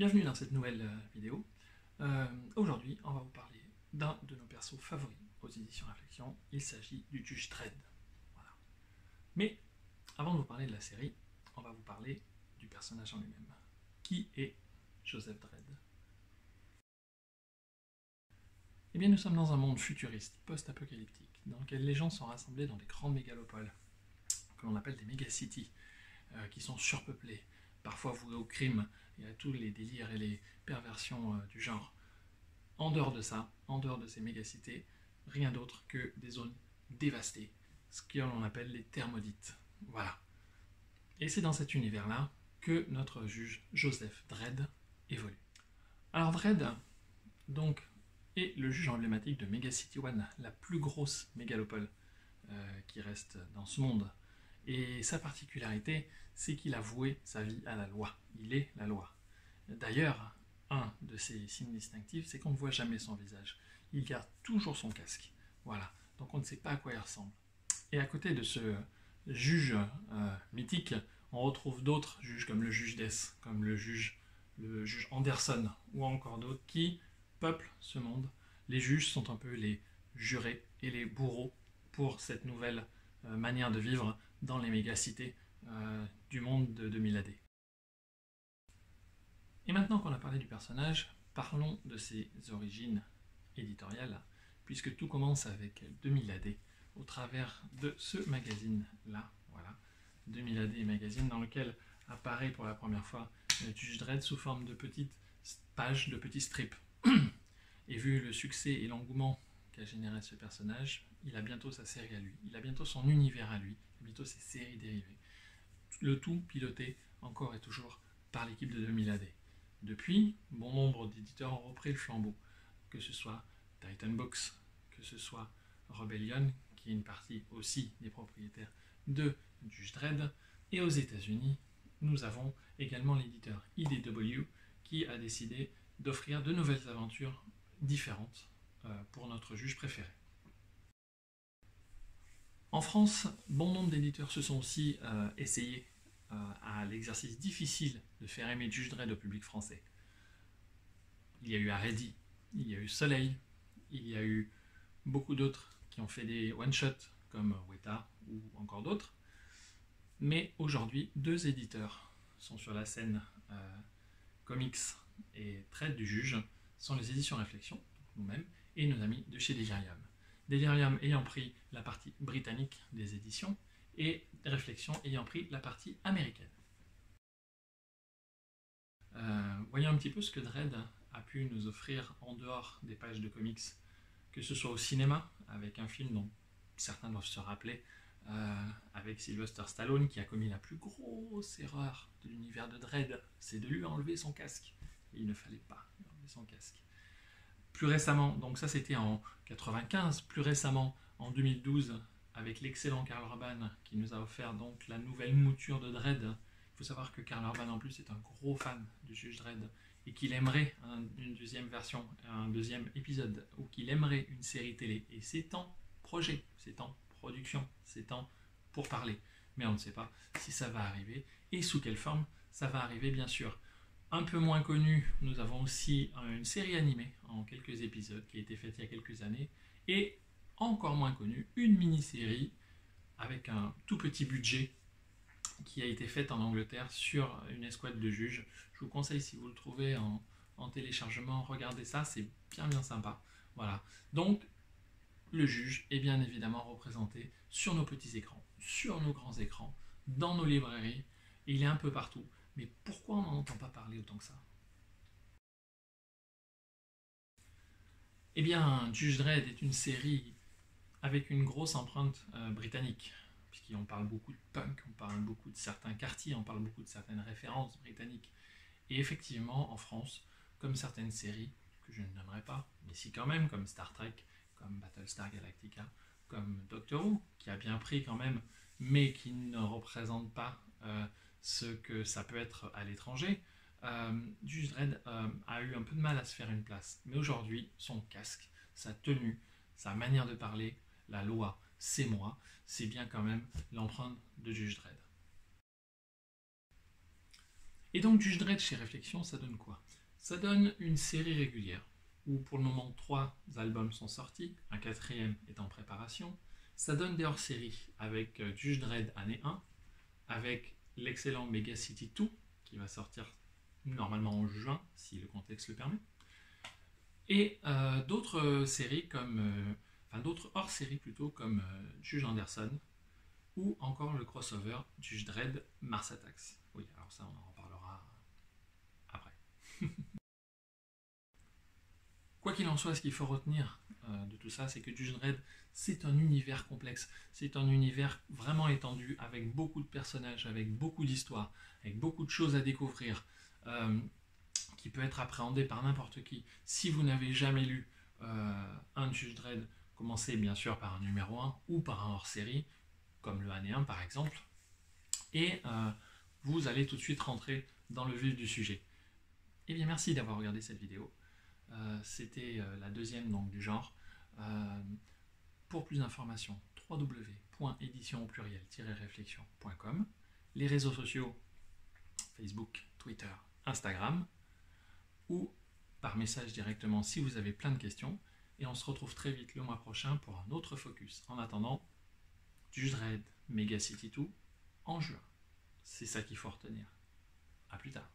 Bienvenue dans cette nouvelle vidéo. Aujourd'hui, on va vous parler d'un de nos persos favoris aux éditions Réflexion. Il s'agit du Juge Dredd. Voilà. Mais avant de vous parler de la série, on va vous parler du personnage en lui-même. Qui est Joseph Dredd? Eh bien, nous sommes dans un monde futuriste, post-apocalyptique, dans lequel les gens sont rassemblés dans des grandes mégalopoles, que l'on appelle des mégacities, qui sont surpeuplées, parfois vouées au crime et à tous les délires et les perversions du genre. En dehors de ça, en dehors de ces mégacités, rien d'autre que des zones dévastées, ce que l'on appelle les terres maudites. Voilà. Et c'est dans cet univers-là que notre juge Joseph Dredd évolue. Alors Dredd, donc, est le juge emblématique de Megacity One, la plus grosse mégalopole qui reste dans ce monde. Et sa particularité, c'est qu'il a voué sa vie à la loi. Il est la loi. D'ailleurs, un de ses signes distinctifs, c'est qu'on ne voit jamais son visage. Il garde toujours son casque. Voilà. Donc on ne sait pas à quoi il ressemble. Et à côté de ce juge mythique, on retrouve d'autres juges comme le juge Death, comme le juge Anderson, ou encore d'autres qui peuplent ce monde. Les juges sont un peu les jurés et les bourreaux pour cette nouvelle manière de vivre dans les mégacités du monde de 2000 AD. Et maintenant qu'on a parlé du personnage, parlons de ses origines éditoriales, puisque tout commence avec 2000 AD, au travers de ce magazine-là, voilà, 2000 AD magazine, dans lequel apparaît pour la première fois Judge Dredd sous forme de petites pages, de petits strips. Et vu le succès et l'engouement qu'a généré ce personnage, il a bientôt sa série à lui, il a bientôt son univers à lui, bientôt ses séries dérivées. Le tout piloté encore et toujours par l'équipe de 2000 AD. Depuis, bon nombre d'éditeurs ont repris le flambeau, que ce soit Titan Books, que ce soit Rebellion, qui est une partie aussi des propriétaires de Judge Dredd, et aux États-Unis, nous avons également l'éditeur IDW qui a décidé d'offrir de nouvelles aventures différentes pour notre juge préféré. En France, bon nombre d'éditeurs se sont aussi essayés à l'exercice difficile de faire aimer Judge Dredd au public français. Il y a eu Aredi, il y a eu Soleil, il y a eu beaucoup d'autres qui ont fait des one-shots comme Weta ou encore d'autres. Mais aujourd'hui, deux éditeurs sont sur la scène comics et trade du juge, sont les éditions Réflexion, nous-mêmes, et nos amis de chez Delirium. Delirium ayant pris la partie britannique des éditions et Réflexion ayant pris la partie américaine. Voyons un petit peu ce que Dredd a pu nous offrir en dehors des pages de comics, que ce soit au cinéma, avec un film dont certains doivent se rappeler, avec Sylvester Stallone qui a commis la plus grosse erreur de l'univers de Dredd, c'est de lui enlever son casque. Et il ne fallait pas lui enlever son casque. Plus récemment, donc ça c'était en 95, plus récemment en 2012, avec l'excellent Karl Urban qui nous a offert donc la nouvelle mouture de Dredd. Il faut savoir que Karl Urban en plus est un gros fan du Juge Dredd et qu'il aimerait une deuxième version, un deuxième épisode, ou qu'il aimerait une série télé. Et c'est en projet, c'est en production, c'est en pourparlers. Mais on ne sait pas si ça va arriver et sous quelle forme ça va arriver bien sûr. Un peu moins connu, nous avons aussi une série animée en quelques épisodes qui a été faite il y a quelques années, et encore moins connu, une mini-série avec un tout petit budget qui a été faite en Angleterre sur une escouade de juges. Je vous conseille, si vous le trouvez en téléchargement, regardez ça, c'est bien sympa. Voilà. Donc, le juge est bien évidemment représenté sur nos petits écrans, sur nos grands écrans, dans nos librairies, et il est un peu partout. Mais pourquoi on n'en entend pas parler autant que ça? Eh bien, Judge Dredd est une série avec une grosse empreinte britannique, puisqu'on parle beaucoup de punk, on parle beaucoup de certains quartiers, on parle beaucoup de certaines références britanniques. Et effectivement, en France, comme certaines séries, que je ne nommerai pas, mais si quand même, comme Star Trek, comme Battlestar Galactica, comme Doctor Who, qui a bien pris quand même, mais qui ne représente pas ce que ça peut être à l'étranger, Judge Dredd a eu un peu de mal à se faire une place. Mais aujourd'hui, son casque, sa tenue, sa manière de parler, la loi, c'est moi, c'est bien quand même l'empreinte de Judge Dredd. Et donc Judge Dredd chez Réflexion, ça donne quoi? Ça donne une série régulière, où pour le moment 3 albums sont sortis, un 4e est en préparation. Ça donne des hors-séries avec Judge Dredd année 1, avec l'excellent Mega City 2, qui va sortir normalement en juin, si le contexte le permet. Et d'autres séries d'autres hors-séries plutôt, comme Judge Anderson, ou encore le crossover Judge Dredd Mars Attacks. Oui, alors ça, on en reparlera après. Quoi qu'il en soit, ce qu'il faut retenir de tout ça, c'est que Judge Dredd, c'est un univers complexe, c'est un univers vraiment étendu, avec beaucoup de personnages, avec beaucoup d'histoires, avec beaucoup de choses à découvrir, qui peut être appréhendé par n'importe qui. Si vous n'avez jamais lu un Judge Dredd, commencez bien sûr par un numéro 1 ou par un hors-série, comme le année 1 par exemple, et vous allez tout de suite rentrer dans le vif du sujet. Eh bien merci d'avoir regardé cette vidéo. C'était la deuxième donc, du genre. Pour plus d'informations, www.édition-réflexion.com, les réseaux sociaux, Facebook, Twitter, Instagram, ou par message directement si vous avez plein de questions. Et on se retrouve très vite le mois prochain pour un autre focus. En attendant, Judge Dredd Mega City 2 en juin. C'est ça qu'il faut retenir. A plus tard.